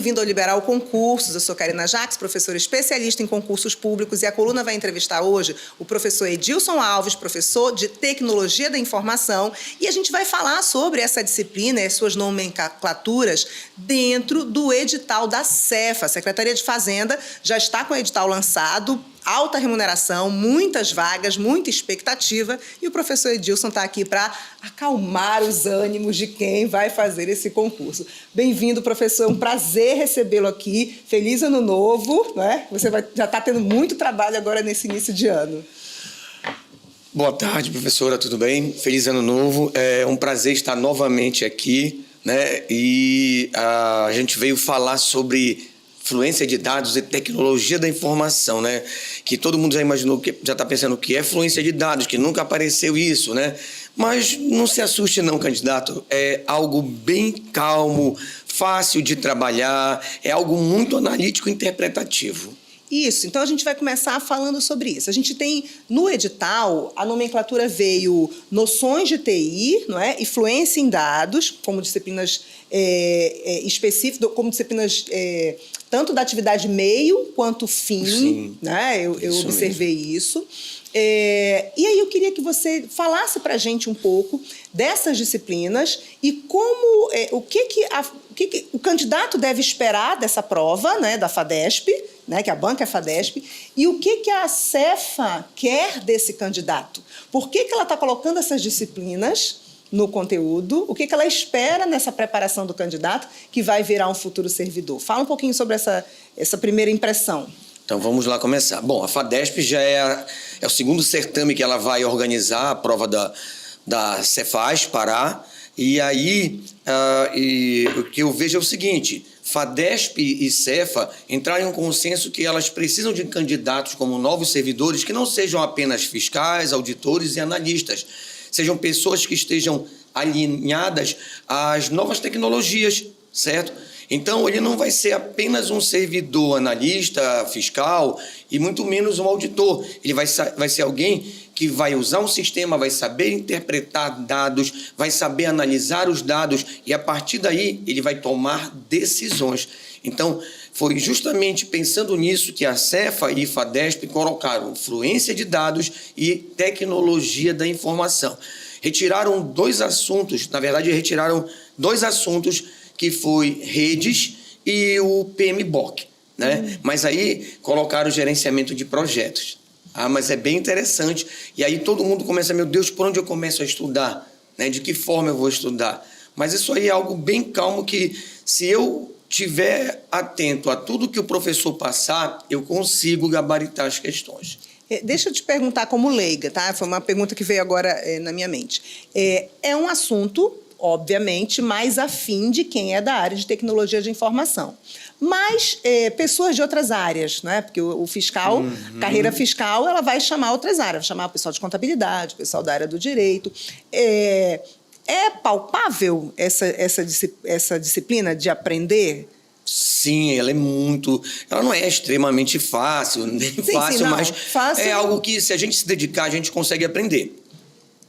bem-vindo ao Liberal Concursos. Eu sou Karina Jacques, professora especialista em concursos públicos, e a coluna vai entrevistar hoje o professor Edilson Alves, professor de Tecnologia da Informação, e a gente vai falar sobre essa disciplina e suas nomenclaturas dentro do edital da Cefa. A Secretaria de Fazenda já está com o edital lançado, alta remuneração, muitas vagas, muita expectativa, e o professor Edilson está aqui para acalmar os ânimos de quem vai fazer esse concurso. Bem-vindo, professor, é um prazer recebê-lo aqui, feliz ano novo, né? Você já está tendo muito trabalho agora nesse início de ano. Boa tarde, professora, tudo bem? Feliz ano novo, é um prazer estar novamente aqui, né? E a gente veio falar sobre fluência de dados e tecnologia da informação, né? Que todo mundo já imaginou, já está pensando o que é fluência de dados, que nunca apareceu isso, né? Mas não se assuste não, candidato. É algo bem calmo, fácil de trabalhar, é algo muito analítico e interpretativo. Isso, então a gente vai começar falando sobre isso. A gente tem, no edital, a nomenclatura veio noções de TI, não é? E fluência em dados, como disciplinas específicas, como disciplinas tanto da atividade meio quanto fim. Sim, né? Eu observei isso. E aí eu queria que você falasse para a gente um pouco dessas disciplinas e como o que o candidato deve esperar dessa prova, né, da FADESP, né, que a banca é a FADESP, e o que a Cefa quer desse candidato. Por que ela está colocando essas disciplinas no conteúdo, o que ela espera nessa preparação do candidato que vai virar um futuro servidor. Fala um pouquinho sobre essa primeira impressão. Então, vamos lá começar. Bom, a FADESP já é o segundo certame que ela vai organizar, a prova da Cefaz, Pará. E aí, o que eu vejo é o seguinte: FADESP e Cefa entraram em um consenso que elas precisam de candidatos como novos servidores que não sejam apenas fiscais, auditores e analistas, sejam pessoas que estejam alinhadas às novas tecnologias, certo? Então, ele não vai ser apenas um servidor analista, fiscal, e muito menos um auditor. Ele vai ser alguém que vai usar um sistema, vai saber interpretar dados, vai saber analisar os dados, e a partir daí ele vai tomar decisões. Então, foi justamente pensando nisso que a Cefa e a FADESP colocaram fluência de dados e tecnologia da informação. Retiraram dois assuntos, na verdade, que foi redes e o PMBOK, né? Mas aí colocaram o gerenciamento de projetos. Mas é bem interessante. E aí todo mundo começa, meu Deus, por onde eu começo a estudar? Né? De que forma eu vou estudar? Mas isso aí é algo bem calmo que, se eu estiver atento a tudo que o professor passar, eu consigo gabaritar as questões. Deixa eu te perguntar como leiga, tá? Foi uma pergunta que veio agora na minha mente. É um assunto, obviamente, mais afim de quem é da área de tecnologia de informação. Mas pessoas de outras áreas, né? Porque o fiscal, carreira fiscal, ela vai chamar outras áreas, vai chamar o pessoal de contabilidade, o pessoal da área do direito. É palpável essa disciplina de aprender? Sim, ela não é extremamente fácil, nem fácil, mas é algo que, se a gente se dedicar, a gente consegue aprender.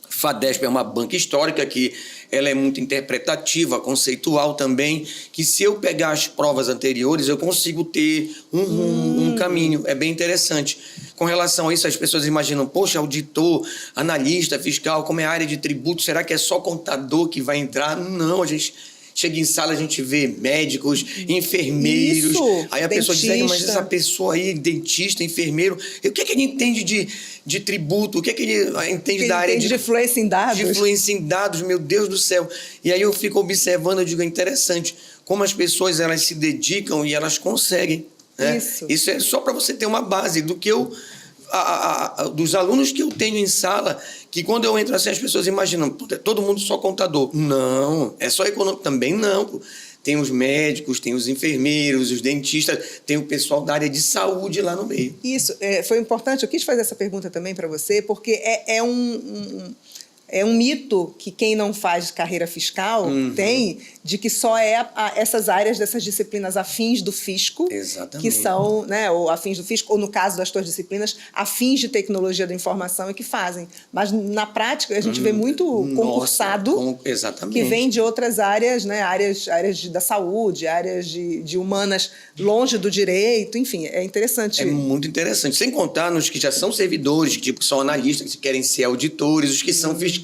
FADESP é uma banca histórica que ela é muito interpretativa, conceitual também, que se eu pegar as provas anteriores, eu consigo ter um caminho. É bem interessante. Com relação a isso, as pessoas imaginam, poxa, auditor, analista, fiscal, como é a área de tributo, será que é só contador que vai entrar? Não, a gente chega em sala, a gente vê médicos, enfermeiros. Isso, aí a pessoa diz, mas essa pessoa aí, dentista, enfermeiro, o que ele entende de tributo? O que ele entende da área de fluência em dados? De fluência em dados, meu Deus do céu. E aí eu fico observando, eu digo, é interessante como as pessoas elas se dedicam e elas conseguem. Né? Isso é só para você ter uma base do que dos alunos que eu tenho em sala, que quando eu entro assim, as pessoas imaginam, todo mundo só contador. Não, é só econômico. Também não. Tem os médicos, tem os enfermeiros, os dentistas, tem o pessoal da área de saúde lá no meio. Isso, foi importante. Eu quis fazer essa pergunta também para você, porque É um mito que quem não faz carreira fiscal tem, de que só essas áreas, dessas disciplinas afins do fisco, Exatamente. que são, né, ou afins do fisco, ou no caso das tuas disciplinas, afins de tecnologia da informação, é que fazem. Mas, na prática, a gente vê muito concursado exatamente. que vem de outras áreas, né, áreas da saúde, áreas de humanas longe do direito, enfim, é interessante. É muito interessante. Sem contar nos que já são servidores, que tipo, são analistas, que querem ser auditores, os que são fiscais,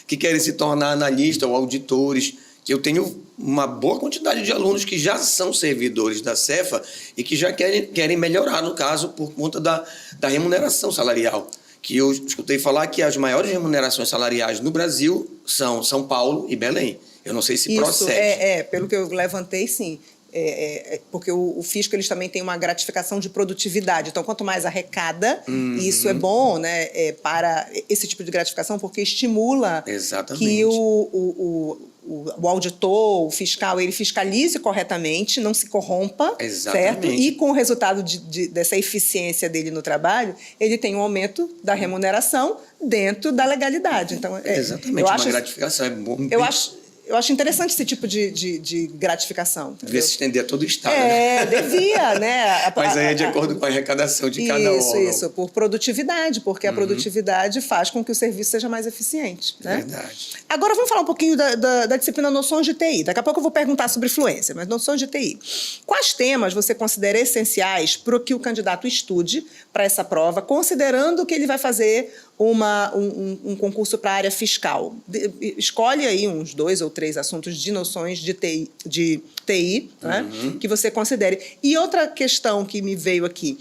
que querem se tornar analistas ou auditores. Eu tenho uma boa quantidade de alunos que já são servidores da Cefa e que já querem melhorar, no caso, por conta da remuneração salarial. Que eu escutei falar que as maiores remunerações salariais no Brasil são São Paulo e Belém. Eu não sei se procede. Pelo que eu levantei, sim. Porque o fisco, eles também têm uma gratificação de produtividade. Então, quanto mais arrecada, e isso é bom, né, para esse tipo de gratificação, porque estimula que o auditor, o fiscal, ele fiscalize corretamente, não se corrompa, certo? E com o resultado dessa eficiência dele no trabalho, ele tem um aumento da remuneração dentro da legalidade. Então, exatamente, uma gratificação. É bom. Eu acho interessante esse tipo de gratificação. Devia se estender a todo o Estado. Né? Devia, né? Mas aí é de acordo com a arrecadação de cada órgão. Isso, por produtividade, porque a produtividade faz com que o serviço seja mais eficiente. Né? Verdade. Agora vamos falar um pouquinho da disciplina Noções de TI. Daqui a pouco eu vou perguntar sobre fluência, mas Noções de TI. Quais temas você considera essenciais para que o candidato estude para essa prova, considerando que ele vai fazer um concurso para a área fiscal? Escolhe aí uns 2 ou 3 assuntos de noções de TI, né, que você considere. E outra questão que me veio aqui,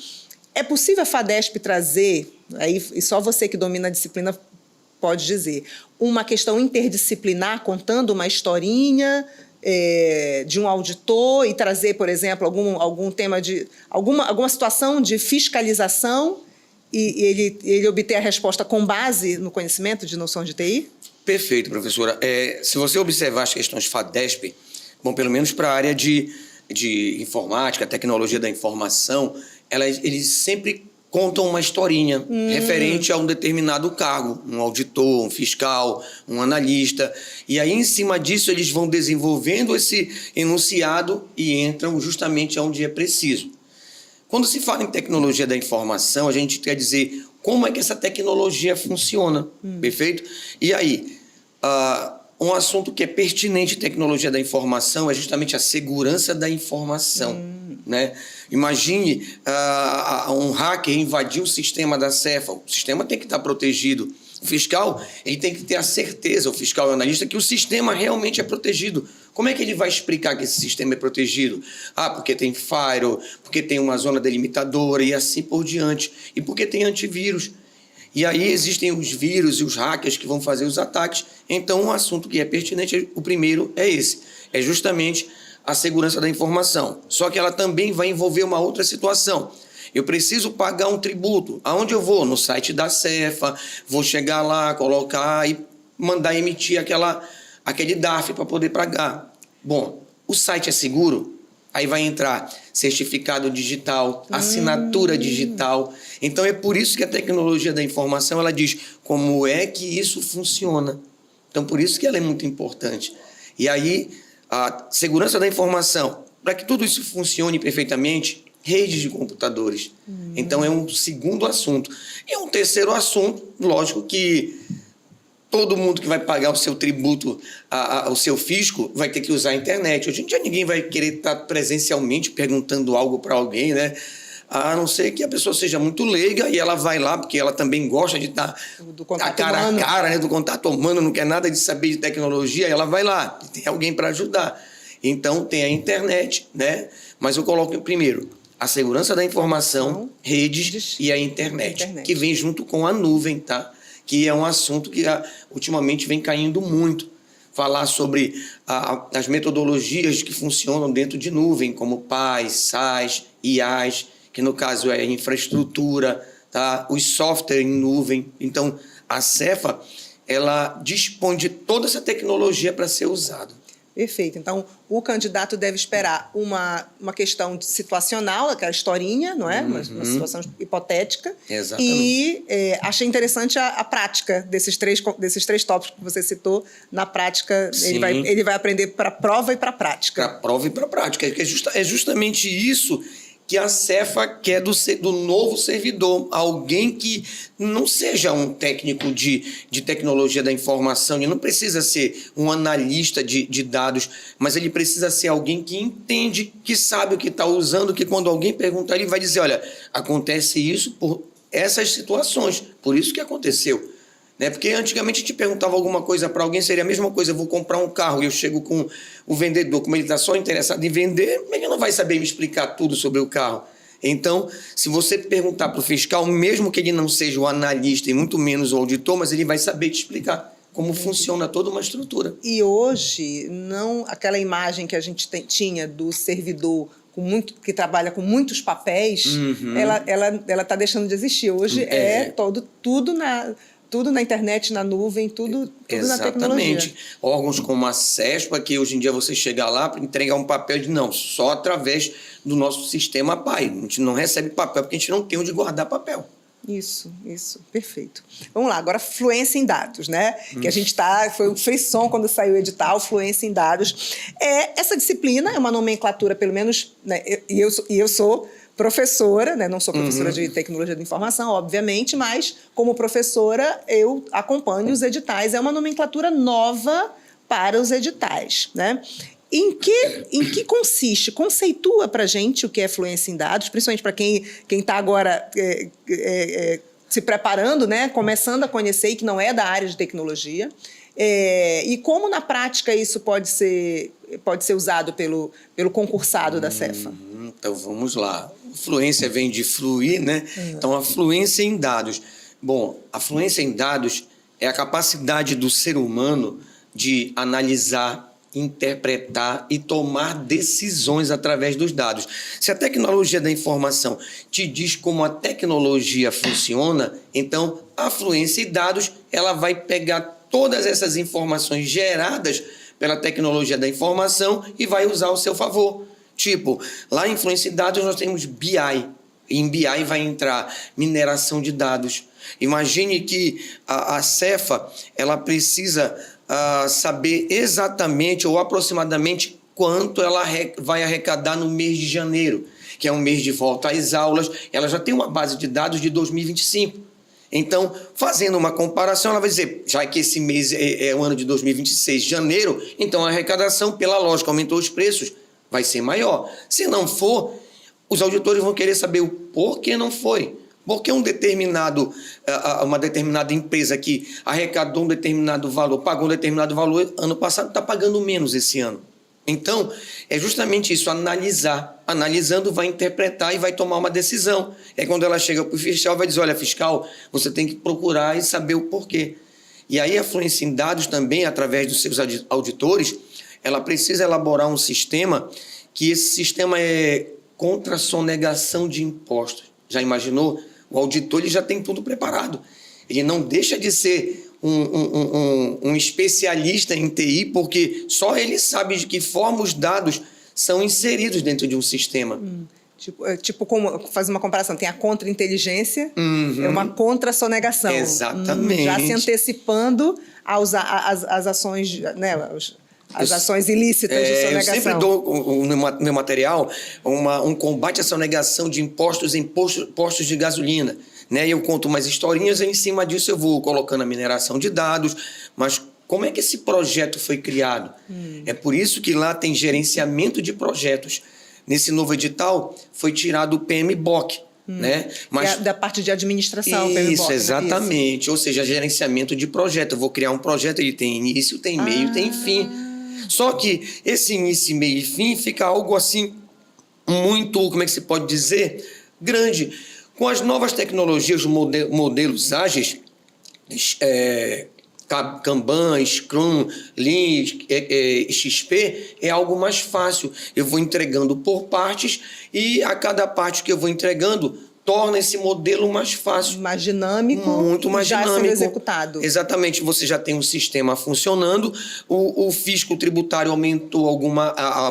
é possível a FADESP trazer, aí, e só você que domina a disciplina pode dizer, uma questão interdisciplinar, contando uma historinha de um auditor e trazer, por exemplo, algum tema alguma situação de fiscalização e ele obter a resposta com base no conhecimento de noção de TI? Perfeito, professora. Se você observar as questões FADESP, bom, pelo menos para a área de informática, tecnologia da informação, eles sempre contam uma historinha referente a um determinado cargo, um auditor, um fiscal, um analista. E aí, em cima disso, eles vão desenvolvendo esse enunciado e entram justamente onde é preciso. Quando se fala em tecnologia da informação, a gente quer dizer como é que essa tecnologia funciona, perfeito? E aí, um assunto que é pertinente em tecnologia da informação é justamente a segurança da informação. Né? Imagine um hacker invadir o sistema da Cefa. O sistema tem que estar protegido. O fiscal, ele tem que ter a certeza, o fiscal e o analista, que o sistema realmente é protegido. Como é que ele vai explicar que esse sistema é protegido? Porque tem firewall, porque tem uma zona delimitadora e assim por diante. E porque tem antivírus. E aí existem os vírus e os hackers que vão fazer os ataques. Então, um assunto que é pertinente, o primeiro é esse. É justamente a segurança da informação. Só que ela também vai envolver uma outra situação. Eu preciso pagar um tributo. Aonde eu vou? No site da Cefa, vou chegar lá, colocar e mandar emitir aquele DARF para poder pagar. Bom, o site é seguro? Aí vai entrar certificado digital, assinatura digital. Então, é por isso que a tecnologia da informação, ela diz como é que isso funciona. Então, por isso que ela é muito importante. E aí, a segurança da informação, para que tudo isso funcione perfeitamente, redes de computadores. Então, é um segundo assunto. E um terceiro assunto, lógico que todo mundo que vai pagar o seu tributo, o seu fisco, vai ter que usar a internet. Hoje em dia ninguém vai querer estar presencialmente perguntando algo para alguém, né? A não ser que a pessoa seja muito leiga e ela vai lá, porque ela também gosta de estar cara a cara, né? Do contato humano, não quer nada de saber de tecnologia, ela vai lá, tem alguém para ajudar. Então tem a internet, né? Mas eu coloco primeiro a segurança da informação, redes e a internet, que vem junto com a nuvem, tá? Que é um assunto que ultimamente vem caindo muito. Falar sobre as metodologias que funcionam dentro de nuvem, como PaaS, SaaS, IaaS, que no caso é infraestrutura, tá? Os softwares em nuvem. Então, a Cefa, ela dispõe de toda essa tecnologia para ser usada. Perfeito. Então, o candidato deve esperar uma questão situacional, aquela historinha, não é? Uma situação hipotética. Exatamente. E achei interessante a prática desses três tópicos que você citou. Na prática, ele vai aprender para a prova e para a prática. Para a prova e para a prática. É justamente isso que a Cefa quer do novo servidor, alguém que não seja um técnico de tecnologia da informação, ele não precisa ser um analista de dados, mas ele precisa ser alguém que entende, que sabe o que está usando, que quando alguém perguntar, ele vai dizer, olha, acontece isso por essas situações, por isso que aconteceu. Porque antigamente a gente perguntava alguma coisa para alguém, seria a mesma coisa, eu vou comprar um carro e eu chego com o vendedor, como ele está só interessado em vender, ele não vai saber me explicar tudo sobre o carro. Então, se você perguntar para o fiscal, mesmo que ele não seja o analista e muito menos o auditor, mas ele vai saber te explicar como funciona toda uma estrutura. E hoje, não aquela imagem que a gente tinha do servidor que trabalha com muitos papéis, ela está deixando de existir. Hoje tudo na internet, na nuvem, tudo na tecnologia. Exatamente. Órgãos como a CESPA, que hoje em dia você chega lá para entregar um papel só através do nosso sistema PAI. A gente não recebe papel porque a gente não tem onde guardar papel. Isso, perfeito. Vamos lá, agora fluência em dados, né? Que a gente foi um frisson quando saiu o edital, fluência em dados. Essa disciplina é uma nomenclatura, pelo menos, né? E eu sou professora, né? Não sou professora de tecnologia da informação, obviamente, mas como professora eu acompanho os editais. É uma nomenclatura nova para os editais, né? Em que consiste? Conceitua para a gente o que é fluência em dados, principalmente para quem está agora se preparando, né? Começando a conhecer e que não é da área de tecnologia. E como, na prática, isso pode ser usado pelo concursado da Cefa? Então, vamos lá. Fluência vem de fluir, né? Então, a fluência em dados. Bom, a fluência em dados é a capacidade do ser humano de analisar, interpretar e tomar decisões através dos dados. Se a tecnologia da informação te diz como a tecnologia funciona, então a fluência em dados ela vai pegar todas essas informações geradas pela tecnologia da informação e vai usar ao seu favor. Tipo, lá em fluência em dados nós temos BI. Em BI vai entrar mineração de dados. Imagine que a Cefa ela precisa saber exatamente ou aproximadamente quanto ela vai arrecadar no mês de janeiro, que é um mês de volta às aulas. Ela já tem uma base de dados de 2025. Então, fazendo uma comparação, ela vai dizer, já que esse mês é o ano de 2026, janeiro, então a arrecadação, pela lógica, aumentou os preços, vai ser maior. Se não for, os auditores vão querer saber o porquê não foi. Porque uma determinada empresa que arrecadou um determinado valor, pagou um determinado valor, ano passado está pagando menos esse ano. Então, é justamente isso, analisar. Analisando, vai interpretar e vai tomar uma decisão. É quando ela chega para o fiscal e vai dizer, olha, fiscal, você tem que procurar e saber o porquê. E aí a fluência em dados também, através dos seus auditores, ela precisa elaborar um sistema que esse sistema é contra a sonegação de impostos. Já imaginou? O auditor ele já tem tudo preparado. Ele não deixa de ser um especialista em TI, porque só ele sabe de que forma os dados são inseridos dentro de um sistema. Tipo como faz uma comparação, tem a contra-inteligência, é uma contra-sonegação. Exatamente. Já se antecipando às ações, né, as ações ilícitas de sonegação. Eu sempre dou no meu material um combate à sonegação de impostos em postos de gasolina. Né? Eu conto umas historinhas e em cima disso eu vou colocando a mineração de dados, mas como é que esse projeto foi criado? É por isso que lá tem gerenciamento de projetos. Nesse novo edital foi tirado o PMBOK. Né? Mas, da parte de administração. Isso, PMBOK, exatamente. Né? Isso. Ou seja, gerenciamento de projeto. Eu vou criar um projeto, ele tem início, tem meio, tem fim. Só que esse início, meio e fim fica algo assim muito, como é que se pode dizer, grande. Com as novas tecnologias, modelos ágeis, Kanban, Scrum, Lean, XP, é algo mais fácil. Eu vou entregando por partes e a cada parte que eu vou entregando, torna esse modelo mais fácil. Mais dinâmico. Muito mais já dinâmico. sendo executado. Exatamente. Você já tem um sistema funcionando, o fisco tributário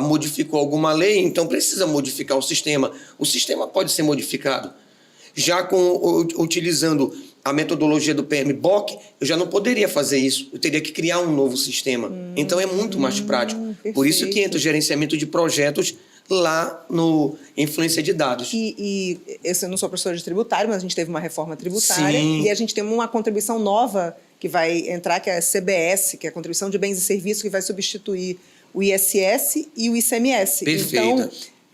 modificou alguma lei, então precisa modificar o sistema. O sistema pode ser modificado. Já utilizando a metodologia do PMBOK, eu já não poderia fazer isso. Eu teria que criar um novo sistema. Então, é muito mais prático. Perfeito. Por isso que entra o gerenciamento de projetos lá no Influência de Dados. Eu não sou professora de tributário, mas a gente teve uma reforma tributária. Sim. E a gente tem uma contribuição nova que vai entrar, que é a CBS, que é a Contribuição de Bens e Serviços, que vai substituir o ISS e o ICMS. Perfeito. Então,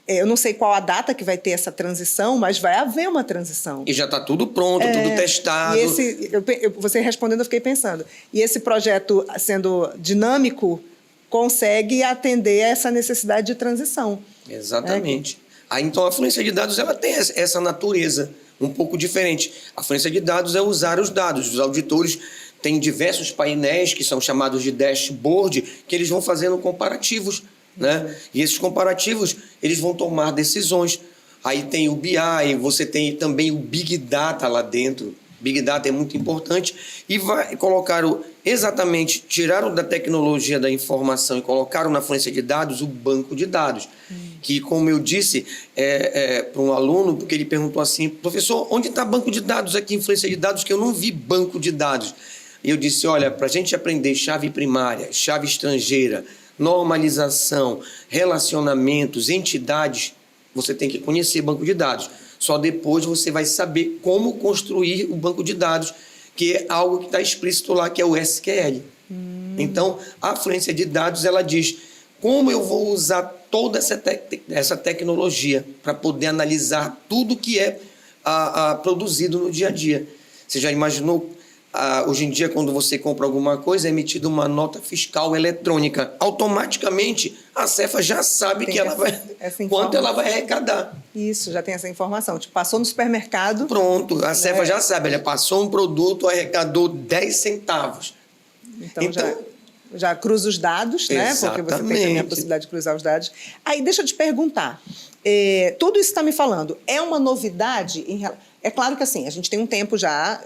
eu não sei qual a data que vai ter essa transição, mas vai haver uma transição. E já está tudo pronto, tudo testado. E você respondendo, eu fiquei pensando. E esse projeto, sendo dinâmico, consegue atender a essa necessidade de transição. Exatamente. Aí, então, a fluência de dados ela tem essa natureza um pouco diferente. A fluência de dados é usar os dados. Os auditores têm diversos painéis, que são chamados de dashboard, que eles vão fazendo comparativos, né? E esses comparativos, eles vão tomar decisões. Aí tem o BI, você tem também o Big Data lá dentro. Big Data é muito importante e vai colocar exatamente, tiraram da tecnologia da informação e colocaram na fluência de dados o banco de dados. Que, como eu disse para um aluno, porque ele perguntou assim, professor, onde está banco de dados aqui em fluência de dados, que eu não vi banco de dados. E eu disse, olha, para a gente aprender chave primária, chave estrangeira, normalização, relacionamentos, entidades, você tem que conhecer banco de dados. Só depois você vai saber como construir o banco de dados, que é algo que está explícito lá, que é o SQL. Então, a fluência de dados, ela diz como eu vou usar toda essa tecnologia para poder analisar tudo que é produzido no dia a dia. Você já imaginou, hoje em dia, quando você compra alguma coisa, é emitida uma nota fiscal eletrônica. Automaticamente, a Cefa já sabe que ela vai, quanto ela vai arrecadar. Isso, já tem essa informação. Tipo, passou no supermercado... Pronto, a Cefa já sabe. Ela passou um produto, arrecadou 10 centavos. Então já cruza os dados, né? Porque você tem também a possibilidade de cruzar os dados. Aí, deixa eu te perguntar. Tudo isso que está me falando é uma novidade em relação... É claro que assim, a gente tem um tempo já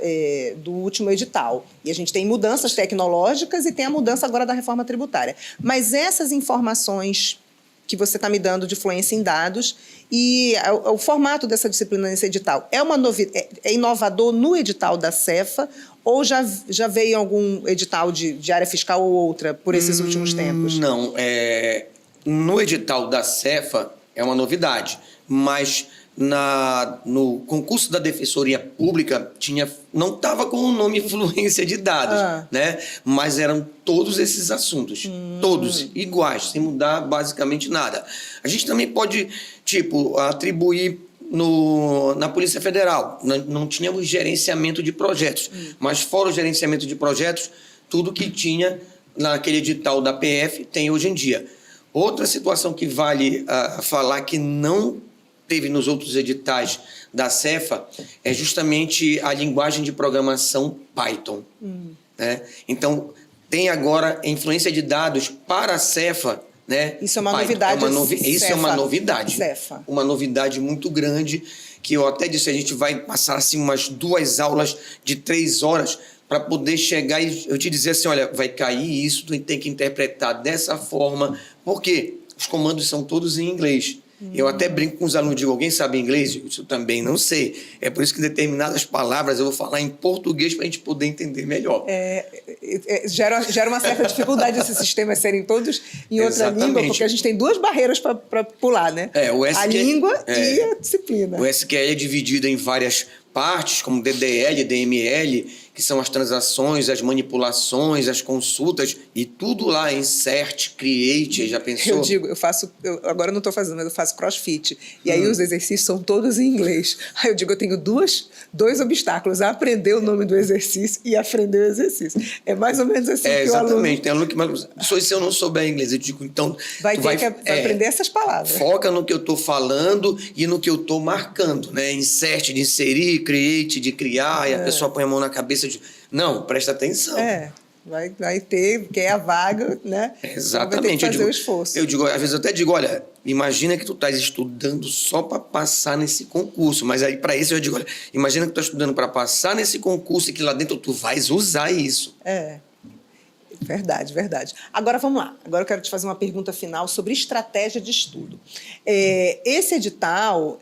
do último edital e a gente tem mudanças tecnológicas e tem a mudança agora da reforma tributária. Mas essas informações que você está me dando de fluência em dados e o formato dessa disciplina nesse edital é inovador no edital da Cefa ou já veio algum edital de área fiscal ou outra por esses últimos tempos? Não, no edital da Cefa é uma novidade, mas... no concurso da Defensoria Pública não estava com o nome Fluência de Dados, né? Mas eram todos esses assuntos, todos iguais, sem mudar basicamente nada. A gente também pode, atribuir na Polícia Federal. Não tínhamos gerenciamento de projetos, mas fora o gerenciamento de projetos, tudo que tinha naquele edital da PF tem hoje em dia. Outra situação que vale falar que não teve nos outros editais da Cefa é justamente a linguagem de programação Python. Né? Então, tem agora a influência de dados para a Cefa. Né? Isso é uma novidade. Isso é uma novidade. Cefa. Uma novidade muito grande, que eu até disse, a gente vai passar assim, umas 2 aulas de 3 horas para poder chegar e eu te dizer assim, olha, vai cair isso, tu tem que interpretar dessa forma, porque os comandos são todos em inglês. Eu até brinco com os alunos, digo, alguém sabe inglês? Isso também não sei. É por isso que determinadas palavras eu vou falar em português para a gente poder entender melhor. Gera uma certa dificuldade esses sistemas serem todos em outra língua, porque a gente tem 2 barreiras para pular, né? A língua e a disciplina. O SQL é dividido em várias partes, como DDL, DML, que são as transações, as manipulações, as consultas, e tudo lá, insert, create, já pensou? Agora eu não estou fazendo, mas eu faço crossfit, e aí os exercícios são todos em inglês. Aí eu digo, eu tenho 2 obstáculos, aprender o nome do exercício e aprender o exercício. É mais ou menos assim que o aluno... Exatamente, tem aluno que se eu não souber inglês, eu digo, então... Vai aprender essas palavras. Foca no que eu estou falando e no que eu estou marcando, né? Insert, de inserir, create, de criar, e a pessoa põe a mão na cabeça de... Não, presta atenção. Vai ter, quer a vaga, né? Exatamente. Vai ter que fazer o esforço. Eu digo, às vezes eu até digo, olha, imagina que tu estás estudando só para passar nesse concurso, mas aí para isso eu digo, olha, imagina que tu está estudando para passar nesse concurso e que lá dentro tu vais usar isso. Verdade, verdade. Agora vamos lá. Agora eu quero te fazer uma pergunta final sobre estratégia de estudo. Esse edital,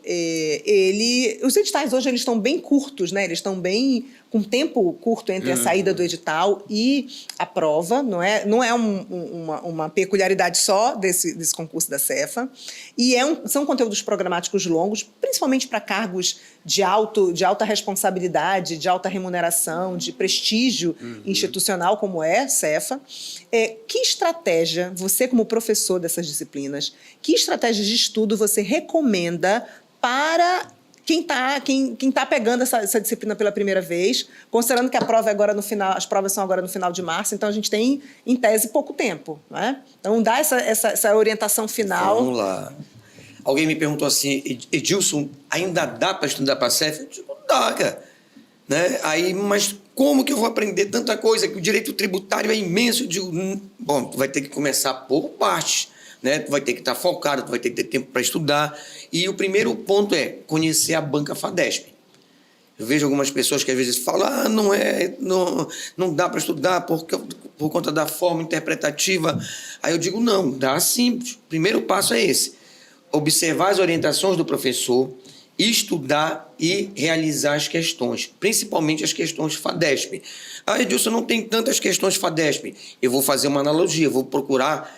os editais hoje eles estão bem curtos, né? Eles estão bem com tempo curto entre a saída do edital e a prova, não é? Não é uma peculiaridade só desse concurso da Cefa. E são conteúdos programáticos longos, principalmente para cargos de alta responsabilidade, de alta remuneração, de prestígio institucional, como é Cefa. Que estratégia, você como professor dessas disciplinas, que estratégias de estudo você recomenda para quem tá pegando essa disciplina pela primeira vez, considerando que a prova é agora no final, as provas são agora no final de março, então a gente tem, em tese, pouco tempo, né? Então, dá essa orientação final. Vamos lá. Alguém me perguntou assim, Edilson, ainda dá para estudar para a Cefa? Eu digo, dá, cara. Né? Aí, mas como que eu vou aprender tanta coisa? Que o direito tributário é imenso. Eu digo, bom, tu vai ter que começar por partes. Né? Tu vai ter que estar focado, tu vai ter que ter tempo para estudar. E o primeiro ponto é conhecer a banca FADESP. Eu vejo algumas pessoas que às vezes falam, não dá para estudar por conta da forma interpretativa. Aí eu digo, não, dá sim. O primeiro passo é esse. Observar as orientações do professor, estudar e realizar as questões, principalmente as questões FADESP. Edilson, não tem tantas questões FADESP. Eu vou fazer uma analogia, vou procurar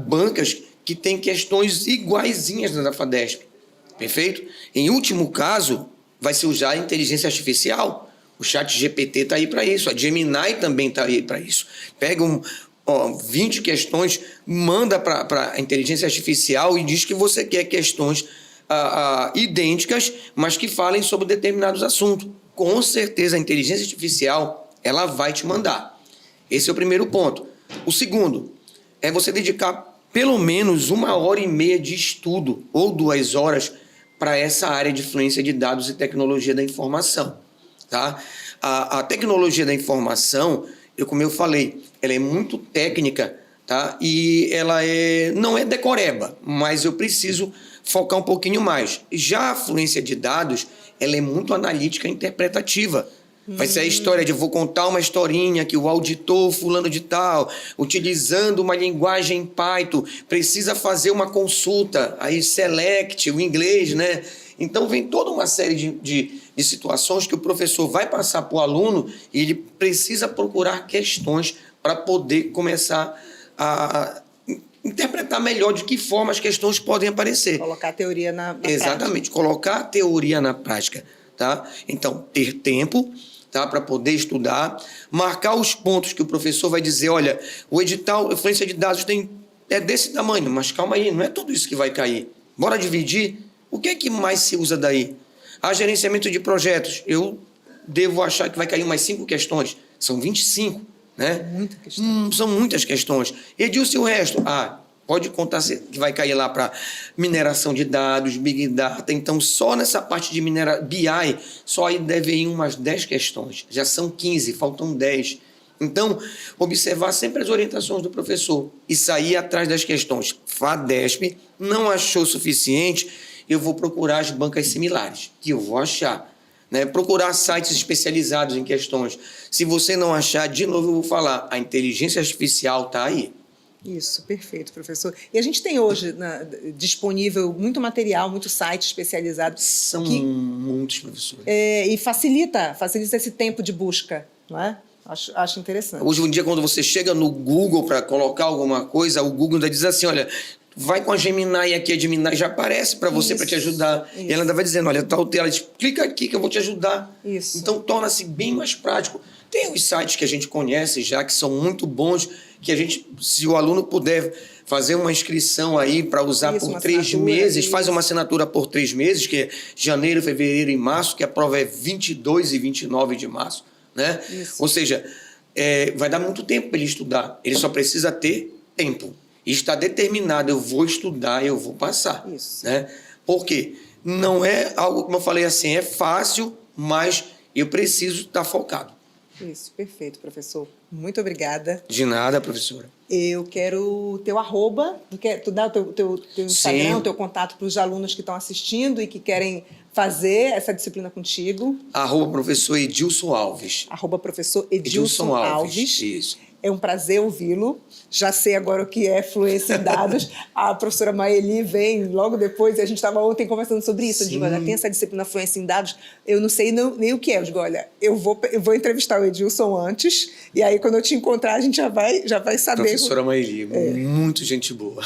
bancas que têm questões iguaizinhas da FADESP. Perfeito? Em último caso, vai se usar a inteligência artificial. O ChatGPT está aí para isso, a Gemini também está aí para isso. Pega 20 questões, manda para a inteligência artificial e diz que você quer questões idênticas, mas que falem sobre determinados assuntos. Com certeza, a inteligência artificial ela vai te mandar. Esse é o primeiro ponto. O segundo é você dedicar pelo menos 1h30 de estudo ou 2 horas para essa área de fluência de dados e tecnologia da informação. Tá? A tecnologia da informação, como eu falei, ela é muito técnica, tá? E ela não é decoreba, mas eu preciso focar um pouquinho mais. Já a fluência de dados, ela é muito analítica e interpretativa. Vai ser a história de vou contar uma historinha que o auditor fulano de tal, utilizando uma linguagem Python, precisa fazer uma consulta, aí select, o inglês, né? Então vem toda uma série de situações que o professor vai passar para o aluno e ele precisa procurar questões para poder começar a interpretar melhor de que forma as questões podem aparecer. Colocar a teoria na Exatamente, prática. Colocar a teoria na prática. Tá? Então, ter tempo, tá? Para poder estudar, marcar os pontos que o professor vai dizer, olha, o edital, a fluência de dados é desse tamanho, mas calma aí, não é tudo isso que vai cair. Bora dividir? O que é que mais se usa daí? Gerenciamento de projetos. Eu devo achar que vai cair mais 5 questões. São 25, né? Muita questão. São muitas questões. Edilson, e o resto? Pode contar que vai cair lá para mineração de dados, Big Data. Então, só nessa parte de BI, só aí deve ir umas 10 questões. Já são 15, faltam 10. Então, observar sempre as orientações do professor e sair atrás das questões. FADESP não achou suficiente, eu vou procurar as bancas similares, que eu vou achar. Né? Procurar sites especializados em questões. Se você não achar, de novo eu vou falar, a inteligência artificial está aí. Isso, perfeito, professor. E a gente tem hoje disponível muito material, muito site especializado. São muitos, professores. E facilita esse tempo de busca, não é? Acho interessante. Hoje em dia, quando você chega no Google para colocar alguma coisa, o Google ainda diz assim, olha, vai com a Gemini aqui, a Gemini já aparece para você, para te ajudar. Isso. E ela ainda vai dizendo, olha, tal tela, clica aqui que eu vou te ajudar. Isso. Então, torna-se bem mais prático. Tem os sites que a gente conhece já, que são muito bons, que a gente, se o aluno puder fazer uma inscrição aí para usar por 3 meses, faz uma assinatura por 3 meses, que é janeiro, fevereiro e março, que a prova é 22 e 29 de março. Né? Ou seja, vai dar muito tempo para ele estudar. Ele só precisa ter tempo. E está determinado, eu vou estudar, eu vou passar. Isso. Né? Por quê? Não é algo, como eu falei assim, é fácil, mas eu preciso estar focado. Isso, perfeito, professor. Muito obrigada. De nada, professora. Eu quero o teu arroba, tu dá o teu Instagram, o teu contato para os alunos que estão assistindo e que querem fazer essa disciplina contigo. Professor Edilson Alves. Professor Edilson Alves. Isso. É um prazer ouvi-lo. Já sei agora o que é fluência em dados. A professora Maeli vem logo depois, e a gente estava ontem conversando sobre isso. Eu digo, olha, tem essa disciplina fluência em dados, eu não sei nem o que é. Eu digo, olha, eu vou entrevistar o Edilson antes, e aí quando eu te encontrar, a gente já vai saber. Professora Maeli, muito gente boa.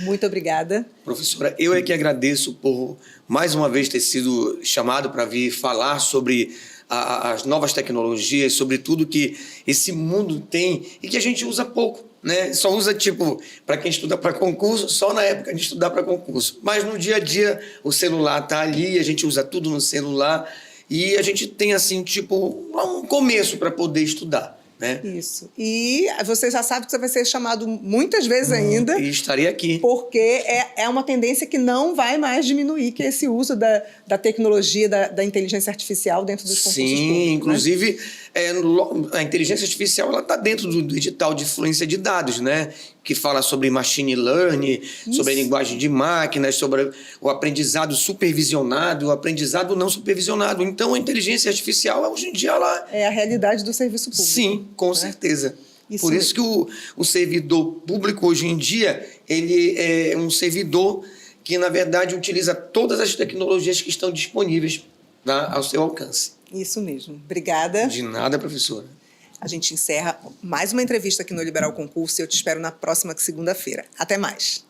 Muito obrigada. Professora, eu é que agradeço por mais uma vez ter sido chamado para vir falar sobre as novas tecnologias, sobre tudo que esse mundo tem e que a gente usa pouco, né? Só usa, para quem estuda para concurso, só na época de estudar para concurso. Mas no dia a dia, o celular está ali, a gente usa tudo no celular e a gente tem, assim, um começo para poder estudar, né? Isso. E você já sabe que você vai ser chamado muitas vezes ainda. E estarei aqui. Porque é uma tendência que não vai mais diminuir, que é esse uso da tecnologia, da inteligência artificial dentro dos concursos públicos. Sim, inclusive, né? A inteligência artificial está dentro do edital de fluência de dados, né? Que fala sobre machine learning, sobre a linguagem de máquinas, sobre o aprendizado supervisionado, o aprendizado não supervisionado. Então, a inteligência artificial, hoje em dia, ela... É a realidade do serviço público. Sim, com certeza. Por isso que o servidor público, hoje em dia, ele é um servidor que, na verdade, utiliza todas as tecnologias que estão disponíveis ao seu alcance. Isso mesmo. Obrigada. De nada, professora. A gente encerra mais uma entrevista aqui no Liberal Concurso e eu te espero na próxima segunda-feira. Até mais.